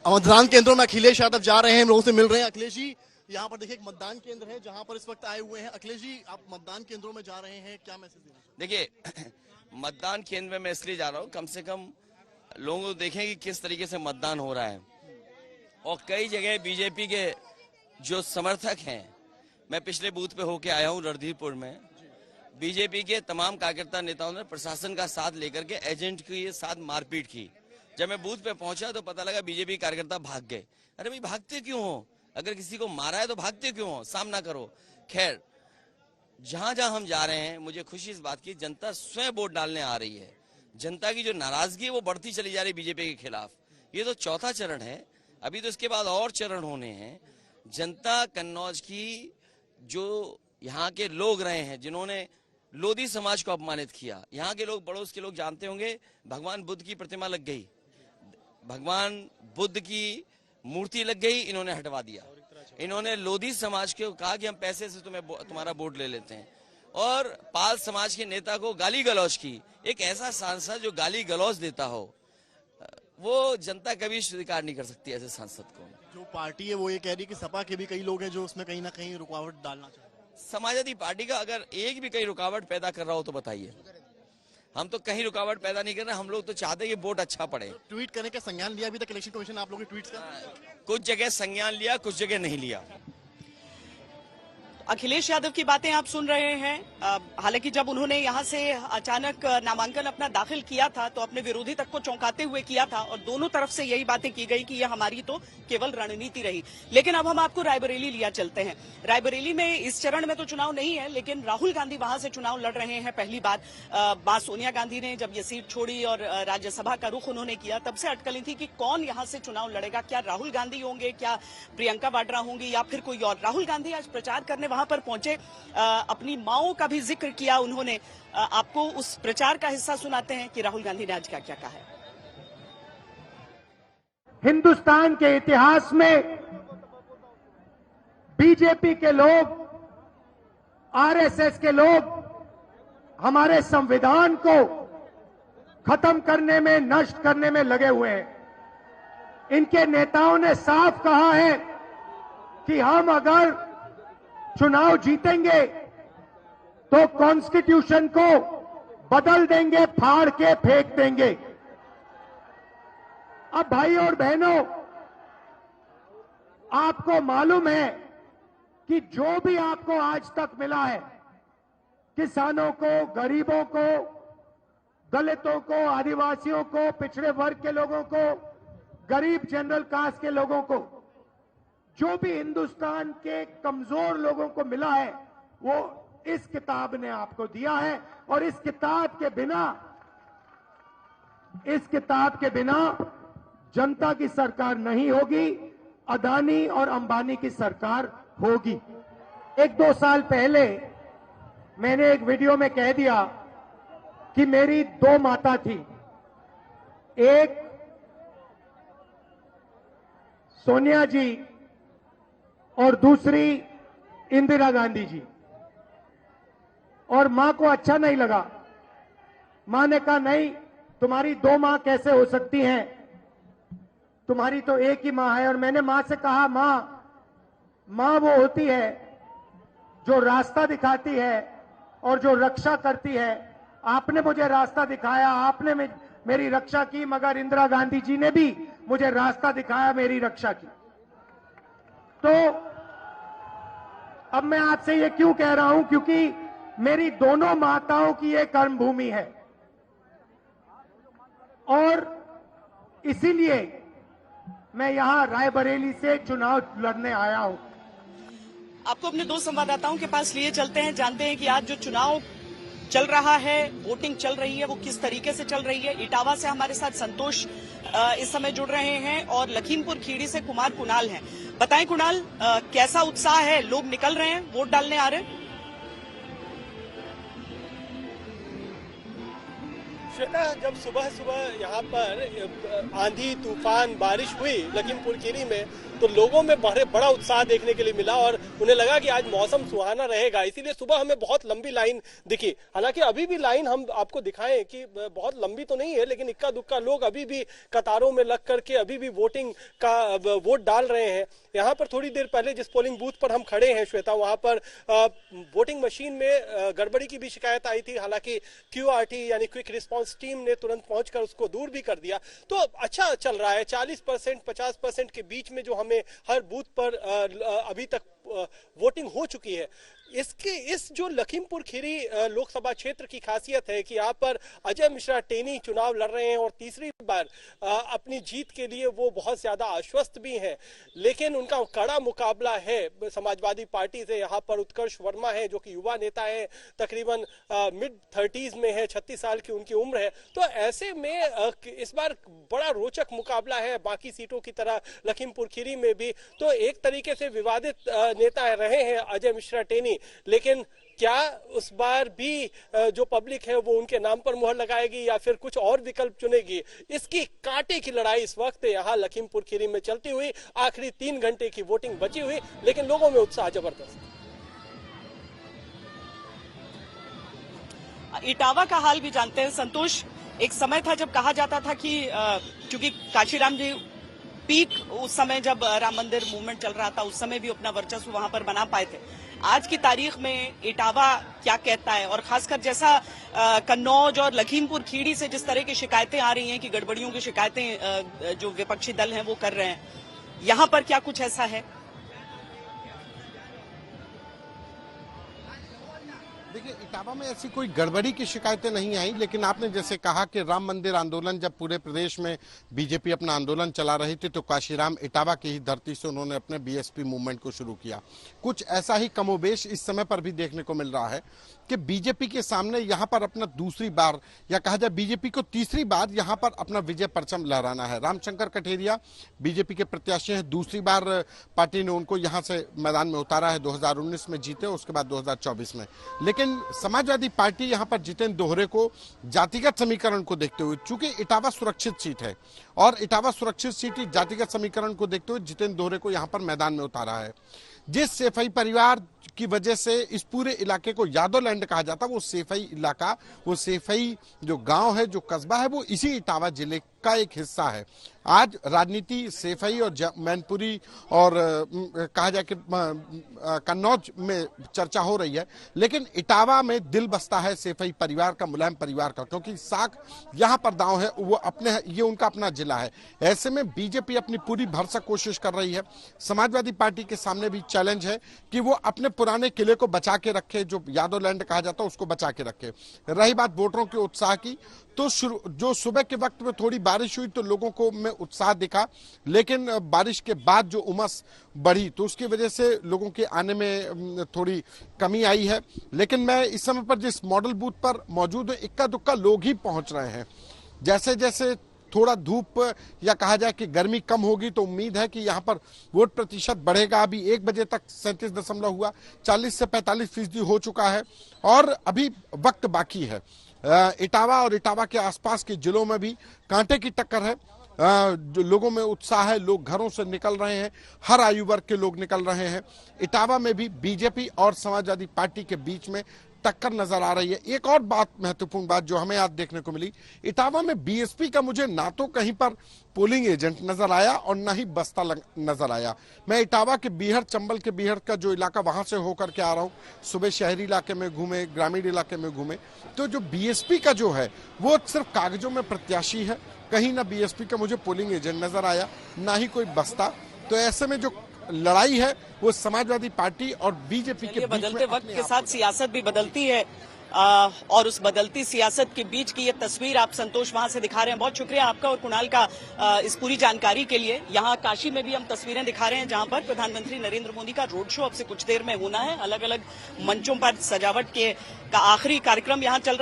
मतदान केंद्रों में अखिलेश यादव जा रहे हैं, लोगों से मिल रहे हैं। अखिलेश जी, यहाँ पर देखिए एक मतदान केंद्र है जहाँ पर इस वक्त आए हुए हैं। अखिलेश जी, आप मतदान केंद्रों में जा रहे हैं, क्या मैसेज देना? देखिए, मतदान केंद्र में मैं इसलिए जा रहा हूँ, कम से कम लोगों को देखें कि किस तरीके से मतदान हो रहा है। और कई जगह बीजेपी के जो समर्थक हैं, मैं पिछले बूथ पे होके आया हूँ रणधीरपुर में, बीजेपी के तमाम कार्यकर्ता नेताओं ने प्रशासन का साथ लेकर के एजेंट के साथ मारपीट की। जब मैं बूथ पे पहुंचा तो पता लगा बीजेपी कार्यकर्ता भाग गए। अरे भाई, भागते क्यों हो? अगर किसी को मारा है तो भागते क्यों हो? सामना करो। खैर, जहां जहां हम जा रहे हैं, मुझे खुशी इस बात की, जनता स्वयं वोट डालने आ रही है। जनता की जो नाराजगी है वो बढ़ती चली जा रही है बीजेपी के खिलाफ। ये तो चौथा चरण है, अभी तो इसके बाद और चरण होने हैं। जनता कन्नौज की, जो यहाँ के लोग रहे हैं जिन्होंने लोधी समाज को अपमानित किया, यहाँ के लोग, पड़ोस के लोग जानते होंगे, भगवान बुद्ध की प्रतिमा लग गई, भगवान बुद्ध की मूर्ति लग गई, इन्होंने हटवा दिया। इन्होंने लोधी समाज को कहा कि हम पैसे से तुम्हारा वोट ले लेते हैं, और पाल समाज के नेता को गाली गलौज की। एक ऐसा सांसद जो गाली गलौज देता हो, वो जनता कभी स्वीकार नहीं कर सकती ऐसे सांसद को। जो पार्टी है वो ये कह रही है कि सपा के भी कई लोग हैं जो उसमें कहीं ना कहीं रुकावट डालना चाहते हैं। समाजवादी पार्टी का अगर एक भी कहीं रुकावट पैदा कर रहा हो तो बताइए। हम तो कहीं रुकावट पैदा नहीं कर रहे, हम लोग तो चाहते हैं कि वोट अच्छा पड़े। ट्वीट करने का संज्ञान लिया अभी तक इलेक्शन कमीशन आप लोगों के ट्वीट्स का? कुछ जगह संज्ञान लिया, कुछ जगह नहीं लिया। अखिलेश यादव की बातें आप सुन रहे हैं। हालांकि जब उन्होंने यहां से अचानक नामांकन अपना दाखिल किया था तो अपने विरोधी तक को चौंकाते हुए किया था, और दोनों तरफ से यही बातें की गई कि यह हमारी तो केवल रणनीति रही। लेकिन अब हम आपको रायबरेली लिया चलते हैं। रायबरेली में इस चरण में तो चुनाव नहीं है, लेकिन राहुल गांधी वहां से चुनाव लड़ रहे हैं। पहली बात, मां सोनिया गांधी ने जब ये सीट छोड़ी और राज्यसभा का रुख उन्होंने किया, तब से अटकलें थी कि कौन यहां से चुनाव लड़ेगा। क्या राहुल गांधी होंगे, क्या प्रियंका वाड्रा होंगी, या फिर कोई और। राहुल गांधी आज प्रचार करने वहां पर पहुंचे, अपनी माओं का भी जिक्र किया उन्होंने। आपको उस प्रचार का हिस्सा सुनाते हैं कि राहुल गांधी ने आज क्या क्या कहा है। हिंदुस्तान के इतिहास में बीजेपी के लोग, आरएसएस के लोग हमारे संविधान को खत्म करने में, नष्ट करने में लगे हुए हैं। इनके नेताओं ने साफ कहा है कि हम अगर चुनाव जीतेंगे तो कॉन्स्टिट्यूशन को बदल देंगे, फाड़ के फेंक देंगे। अब भाई और बहनों, आपको मालूम है कि जो भी आपको आज तक मिला है, किसानों को, गरीबों को, दलितों को, आदिवासियों को, पिछड़े वर्ग के लोगों को, गरीब जनरल कास्ट के लोगों को, जो भी हिंदुस्तान के कमजोर लोगों को मिला है, वो इस किताब ने आपको दिया है। और इस किताब के बिना जनता की सरकार नहीं होगी, अदानी और अंबानी की सरकार होगी। 1-2 साल पहले मैंने एक वीडियो में कह दिया कि मेरी 2 माता थी, एक सोनिया जी और दूसरी इंदिरा गांधी जी। और मां को अच्छा नहीं लगा। मां ने कहा, नहीं, तुम्हारी 2 मां कैसे हो सकती हैं, तुम्हारी तो एक ही मां है। और मैंने मां से कहा, मां वो होती है जो रास्ता दिखाती है और जो रक्षा करती है। आपने मुझे रास्ता दिखाया, आपने मेरी रक्षा की, मगर इंदिरा गांधी जी ने भी मुझे रास्ता दिखाया, मेरी रक्षा की। तो अब मैं आपसे ये क्यों कह रहा हूं, क्योंकि मेरी दोनों माताओं की ये कर्मभूमि है, और इसीलिए मैं यहां रायबरेली से चुनाव लड़ने आया हूं। आपको अपने 2 संवाददाताओं के पास लिए चलते हैं, जानते हैं कि आज जो चुनाव चल रहा है, वोटिंग चल रही है, वो किस तरीके से चल रही है। इटावा से हमारे साथ संतोष इस समय जुड़ रहे हैं, और लखीमपुर खीरी से कुमार कुणाल हैं। बताएं कुणाल, कैसा उत्साह है, लोग निकल रहे हैं, वोट डालने आ रहे हैं? श्वेता, जब सुबह सुबह यहाँ पर आंधी तूफान बारिश हुई लखीमपुर खीरी में, तो लोगों में बड़ा उत्साह देखने के लिए मिला, और उन्हें लगा कि आज मौसम सुहाना रहेगा, इसीलिए सुबह हमें बहुत लंबी लाइन दिखी। हालांकि अभी भी लाइन हम आपको दिखाएं कि बहुत लंबी तो नहीं है, लेकिन इक्का दुक्का लोग अभी भी कतारों में लग करके अभी भी वोट डाल रहे हैं। यहाँ पर थोड़ी देर पहले जिस पोलिंग बूथ पर हम खड़े हैं श्वेता, वहां पर वोटिंग मशीन में गड़बड़ी की भी शिकायत आई थी। हालांकि QRT यानी क्विक रिस्पांस टीम ने तुरंत पहुंचकर उसको दूर भी कर दिया। तो अच्छा चल रहा है, 40% 50% के बीच में जो हमें हर बूथ पर अभी तक वोटिंग हो चुकी है। इस जो लखीमपुर खीरी लोकसभा क्षेत्र की खासियत है कि यहाँ पर अजय मिश्रा टेनी चुनाव लड़ रहे हैं और तीसरी बार अपनी जीत के लिए वो बहुत ज्यादा आश्वस्त भी हैं, लेकिन उनका कड़ा मुकाबला है समाजवादी पार्टी से। यहाँ पर उत्कर्ष वर्मा है जो कि युवा नेता है, तकरीबन मिड 30s में है, 36 साल की उनकी उम्र है। तो ऐसे में इस बार बड़ा रोचक मुकाबला है, बाकी सीटों की तरह लखीमपुर खीरी में भी। तो एक तरीके से विवादित नेता रहे हैं अजय मिश्रा टेनी, लेकिन क्या उस बार भी जो पब्लिक है वो उनके नाम पर मुहर लगाएगी या फिर कुछ और विकल्प चुनेगी, इसकी कांटे की लड़ाई इस वक्त यहाँ लखीमपुर खीरी में चलती हुई। आखिरी 3 घंटे की वोटिंग बची हुई, लेकिन लोगों में उत्साह जबरदस्त। इटावा का हाल भी जानते हैं संतोष। एक समय था जब कहा जाता था कि चूंकि काशीराम जी पीक उस समय जब राम मंदिर मूवमेंट चल रहा था, उस समय भी अपना वर्चस्व वहां पर बना पाए थे। आज की तारीख में इटावा क्या कहता है, और खासकर जैसा कन्नौज और लखीमपुर खीरी से जिस तरह की शिकायतें आ रही हैं कि गड़बड़ियों की शिकायतें जो विपक्षी दल हैं वो कर रहे हैं, यहां पर क्या कुछ ऐसा है? देखिए, इटावा में ऐसी कोई गड़बड़ी की शिकायतें नहीं आई, लेकिन आपने जैसे कहा कि राम मंदिर आंदोलन जब पूरे प्रदेश में बीजेपी अपना आंदोलन चला रही थी तो काशीराम इटावा की ही धरती से उन्होंने अपने BSP मूवमेंट को शुरू किया। कुछ ऐसा ही कमोबेश इस समय पर भी देखने को मिल रहा है कि बीजेपी के सामने यहाँ पर अपना दूसरी बार, या कहा जाए बीजेपी को तीसरी बार यहाँ पर अपना विजय परचम लहराना है। रामशंकर कठेरिया बीजेपी के प्रत्याशी हैं, दूसरी बार पार्टी ने उनको यहाँ से मैदान में उतारा है। 2019 में जीते, उसके बाद 2024 में। लेकिन समाजवादी पार्टी यहां पर जितेंद्र दोहरे को जातिगत समीकरण को देखते हुए, चूंकि इटावा सुरक्षित सीट है और इटावा सुरक्षित सीट ही जातिगत समीकरण को देखते हुए जितेंद्र दोहरे को यहां पर मैदान में उतारा है। जिस सेफई परिवार की वजह से इस पूरे इलाके को यादव लैंड कहा जाता, वो सेफई इलाका, वो सेफई जो गांव है, जो कस्बा है, वो इसी इटावा जिले का एक हिस्सा है। आज राजनीति सेफई और मैनपुरी और कहा जाए कि कन्नौज में चर्चा हो रही है, लेकिन इटावा में दिल बसता है सेफई परिवार का, मुलायम परिवार का, क्योंकि साख यहाँ पर दांव है, वो अपने, ये उनका अपना जिला है। ऐसे में बीजेपी अपनी पूरी भरसक कोशिश कर रही है। समाजवादी पार्टी के सामने भी चैलेंज है कि वो अपने पुराने किले को बचा के रखे, जो यादव लैंड कहा जाता है उसको बचा के रखे। रही बात वोटरों के उत्साह की, तो जो सुबह के वक्त में थोड़ी बारिश हुई तो लोगों को में उत्साह दिखा, लेकिन बारिश के बाद जो उमस बढ़ी तो उसकी वजह से लोगों के आने में थोड़ी कमी आई है। लेकिन मैं इस समय पर जिस मॉडल बूथ पर मौजूद हूं, इक्का दुक्का लोग ही पहुंच रहे हैं। जैसे जैसे थोड़ा धूप या कहा जाए कि गर्मी कम होगी तो उम्मीद है कि यहाँ पर वोट प्रतिशत बढ़ेगा। अभी 1 बजे तक 37 हुआ, 40 से 45% हो चुका है और अभी वक्त बाकी है। इटावा और इटावा के आसपास के जिलों में भी कांटे की टक्कर है। जो लोगों में उत्साह है, लोग घरों से निकल रहे हैं, हर आयु वर्ग के लोग निकल रहे हैं। इटावा में भी बीजेपी और समाजवादी पार्टी के बीच में टक्कर नजर आ रही है। एक और बात, महत्वपूर्ण बात जो हमें आज देखने को मिली, इटावा में BSP का मुझे ना तो कहीं पर पोलिंग एजेंट नजर आया और ना ही बस्ता नजर आया। मैं इटावा के बीहड़, चंबल के बीहड़ का जो इलाका, वहां से होकर के आ रहा हूं। सुबह शहरी इलाके में घूमे, ग्रामीण इलाके में घूमे, तो जो BSP का जो है वो सिर्फ कागजों में प्रत्याशी है। कहीं ना BSP का मुझे पोलिंग एजेंट नजर आया, ना ही कोई बस्ता। तो ऐसे में जो लड़ाई है वो समाजवादी पार्टी और बीजेपी के बीच में बदलते वक्त के साथ सियासत भी बदलती है, और उस बदलती सियासत के बीच की ये तस्वीर आप संतोष वहां से दिखा रहे हैं। बहुत शुक्रिया आपका और कुणाल का इस पूरी जानकारी के लिए। यहाँ काशी में भी हम तस्वीरें दिखा रहे हैं जहां पर प्रधानमंत्री नरेंद्र मोदी का रोड शो अब से कुछ देर में होना है। अलग अलग मंचों पर सजावट का आखिरी कार्यक्रम यहाँ चल रहा है।